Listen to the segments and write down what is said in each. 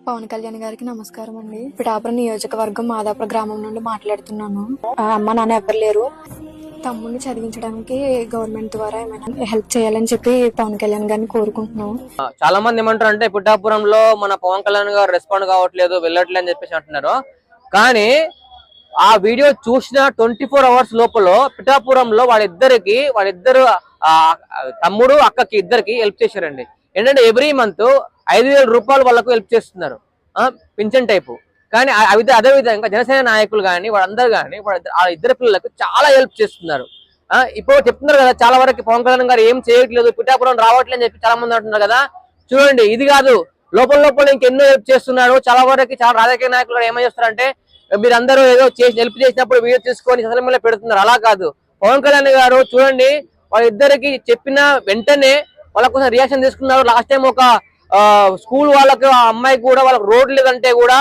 పవన్ కళ్యాణ్ గారికి నమస్కారం అండి. పిఠాపురం నియోజకవర్గం మాదాపురం గ్రామం నుండి మాట్లాడుతున్నాను. అమ్మ నాన్న ఎవరు లేరు. తమ్ముడిని చదివించడానికి గవర్నమెంట్ ద్వారా ఏమైనా హెల్ప్ చేయాలని చెప్పి పవన్ కళ్యాణ్ గారిని కోరుకుంటున్నాం. చాలా మంది ఏమంటారు అంటే పిఠాపురంలో మన పవన్ కళ్యాణ్ గారు రెస్పాండ్ కావట్లేదు, వెళ్ళట్లేదు అని చెప్పేసి అంటున్నారు. కానీ ఆ వీడియో చూసిన 24 hours లోపల పిఠాపురంలో వాళ్ళిద్దరు తమ్ముడు అక్కకి ఇద్దరికి హెల్ప్ చేశారండి. ఏంటంటే ఎవ్రీ మంత్ 5,000 రూపాయలు వాళ్ళకు హెల్ప్ చేస్తున్నారు, పింఛన్ టైపు. కానీ అదే విధంగా జనసేన నాయకులు కానీ వాళ్ళందరూ కానీ ఆ ఇద్దరు పిల్లలకు చాలా హెల్ప్ చేస్తున్నారు. ఇప్పుడు చెప్తున్నారు కదా, చాలా వరకు పవన్ కళ్యాణ్ గారు ఏం చేయట్లేదు, పిఠాపురం రావట్లేదు అని చెప్పి చాలా మంది అంటున్నారు కదా. చూడండి, ఇది కాదు, లోపల ఇంకెన్నో హెల్ప్ చేస్తున్నాడు. చాలా వరకు చాలా రాజకీయ నాయకులు ఏమని చేస్తారంటే, మీరందరూ ఏదో హెల్ప్ చేసినప్పుడు వీడియో తీసుకొని సోషల్ మీడియాలో పెడుతున్నారు. అలా కాదు, పవన్ కళ్యాణ్ గారు చూడండి, వాళ్ళిద్దరికి చెప్పిన వెంటనే వాళ్ళ కోసం రియాక్షన్ తీసుకున్నారు. లాస్ట్ టైం ఒక స్కూల్ వాళ్ళకి ఆ అమ్మాయికి కూడా వాళ్ళకి రోడ్ లేదంటే కూడా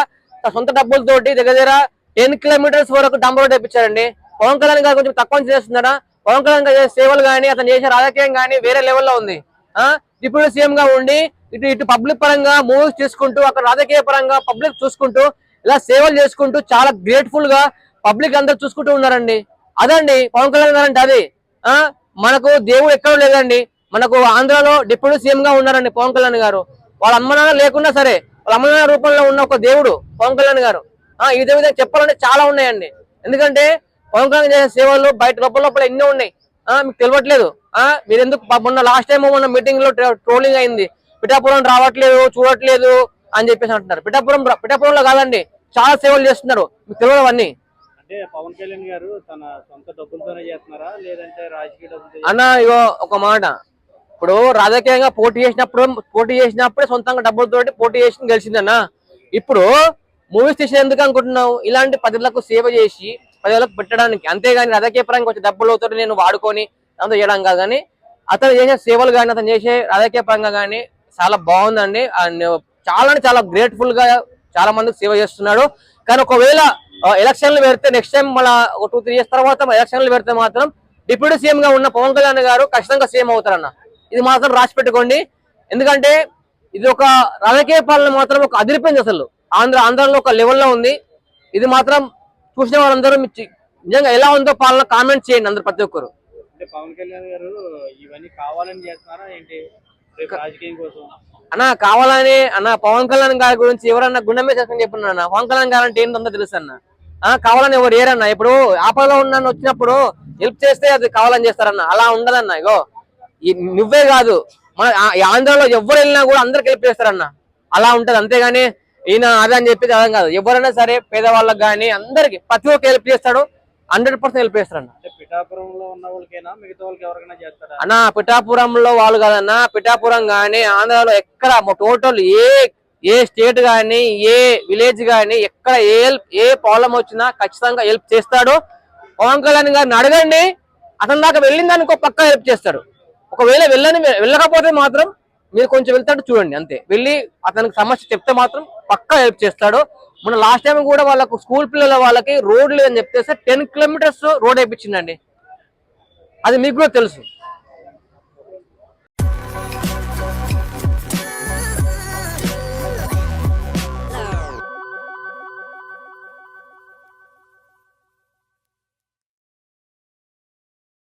సొంత డబ్బులతోటి దగ్గర 10 kilometers వరకు డంప్ రోడ్ తెప్పించారండి. పవన్ కళ్యాణ్ గారు కొంచెం తక్కువ చేస్తున్నారా? పవన్ కళ్యాణ్ గారు చేసే సేవలు కానీ అతను చేసే రాజకీయం కానీ వేరే లెవెల్లో ఉంది. డిప్యూటీ సీఎం గా ఉండి ఇటు పబ్లిక్ పరంగా మూవీస్ చేసుకుంటూ, అక్కడ రాజకీయ పరంగా పబ్లిక్ చూసుకుంటూ, ఇలా సేవలు చేసుకుంటూ చాలా గ్రేట్ఫుల్ గా పబ్లిక్ అందరు చూసుకుంటూ ఉన్నారండి. అదండి పవన్ కళ్యాణ్ గారు అంటే. అది మనకు దేవుడు ఎక్కడో లేదండి, మనకు ఆంధ్రాలో డిప్యూటీ సీఎం గా ఉన్నారండి పవన్ కళ్యాణ్ గారు. వాళ్ళ అమ్మ నాన్న లేకున్నా సరే వాళ్ళ అమ్మ నాన్న రూపంలో ఉన్న ఒక దేవుడు పవన్ కళ్యాణ్ గారు. ఇదే విధంగా చెప్పాలంటే చాలా ఉన్నాయండి. ఎందుకంటే పవన్ కళ్యాణ్ చేసే సేవలు బయట లోపల ఎన్నో ఉన్నాయి, మీకు తెలియట్లేదు. మీరు ఎందుకు మొన్న లాస్ట్ టైం మొన్న మీటింగ్ లో ట్రోలింగ్ అయింది, పిఠాపురం రావట్లేదు చూడట్లేదు అని చెప్పేసి అంటున్నారు. పిఠాపురంలో కాదండి, చాలా సేవలు చేస్తున్నారు, మీకు తెలియదు అవన్నీ. అంటే పవన్ కళ్యాణ్ గారు తన సొంత డబ్బులతోనే చేస్తున్నారా లేదంటే రాజకీయ డబ్బులతో? అన్న ఇగో ఒక మాట, ఇప్పుడు రాజకీయంగా పోటీ చేసినప్పుడే సొంతంగా డబ్బులతోటి పోటీ చేసి గెలిచిందన్న. ఇప్పుడు మూవీ స్టేషన్ ఎందుకు అనుకుంటున్నావు? ఇలాంటి ప్రజలకు సేవ చేసి ప్రజలకు పెట్టడానికి, అంతేగాని రాజకీయ పరంగా వచ్చే డబ్బులతో నేను వాడుకొని అంత చేయడం కాదు. కానీ అతను చేసే సేవలు కానీ అతను చేసే రాజకీయ పరంగా కానీ చాలా బాగుందండి. చాలా గ్రేట్ఫుల్ గా చాలా మందికి సేవ చేస్తున్నాడు. కానీ ఒకవేళ ఎలక్షన్లు పెడితే నెక్స్ట్ టైం మళ్ళీ ఒక 2-3 years తర్వాత ఎలక్షన్లు పెడితే మాత్రం డిప్యూటీ సీఎం గా ఉన్న పవన్ కళ్యాణ్ గారు ఖచ్చితంగా సీఎం అవుతారన్న. ఇది మాత్రం రాసి పెట్టుకోండి. ఎందుకంటే ఇది ఒక రాజకీయ పాలన మాత్రం ఒక అదిరిపోయింది. అసలు ఆంధ్రాలో ఒక లెవెల్లో ఉంది. ఇది మాత్రం చూసిన వాళ్ళందరూ నిజంగా ఎలా ఉందో పాలన కామెంట్ చేయండి అందరు, ప్రతి ఒక్కరు. అంటే పవన్ కళ్యాణ్ గారు ఇవన్నీ కావాలని చేస్తున్నారా ఏంటి, రాజకీయం కోసం? కావాలని పవన్ కళ్యాణ్ గారి గురించి ఎవరన్నా గుండె మీద చేసుకుని చెప్పిన పవన్ కళ్యాణ్ గారు అంటే ఏంటందో తెలుసు అన్న. కావాలని ఎవరు ఏరన్నా, ఇప్పుడు ఆపదలో ఉన్నాను వచ్చినప్పుడు హెల్ప్ చేస్తే అది కావాలని చేస్తారన్న. అలా ఉండదన్న. ఇగో నువ్వే కాదు, మన ఆంధ్రాలో ఎవరు వెళ్ళినా కూడా అందరికి హెల్ప్ చేస్తారన్న. అలా ఉంటది. అంతేగాని ఈయన అదని చెప్పేది అర్థం కాదు. ఎవరైనా సరే పేదవాళ్ళకి కానీ అందరికి ప్రతి ఒక్క హెల్ప్ చేస్తాడు, 100% హెల్ప్ చేస్తారన్న. పిఠాపురంలో ఉన్న వాళ్ళకైనా మిగతా వాళ్ళకి ఎవరికైనా చేస్తారా అన్న? పిఠాపురంలో వాళ్ళు కాదన్న, పిఠాపురం కానీ ఆంధ్రాలో ఎక్కడ టోటల్ ఏ స్టేట్ కానీ ఏ విలేజ్ కానీ ఎక్కడ ఏ ప్రాబ్లం వచ్చినా ఖచ్చితంగా హెల్ప్ చేస్తాడు. పవన్ కళ్యాణ్ గారిని అడగండి, అతని దాకా వెళ్ళిందానికి పక్కా హెల్ప్ చేస్తాడు. ఒకవేళ వెళ్ళకపోతే మాత్రం మీరు కొంచెం వెళ్తాడు చూడండి, అంతే. వెళ్ళి అతనికి సమస్య చెప్తే మాత్రం పక్కా హెల్ప్ చేస్తాడు. మన లాస్ట్ టైం కూడా వాళ్ళకు స్కూల్ పిల్లల వాళ్ళకి రోడ్ లేదని చెప్తే 10 kilometers రోడ్ వేయించిందండి. అది మీకు కూడా తెలుసు.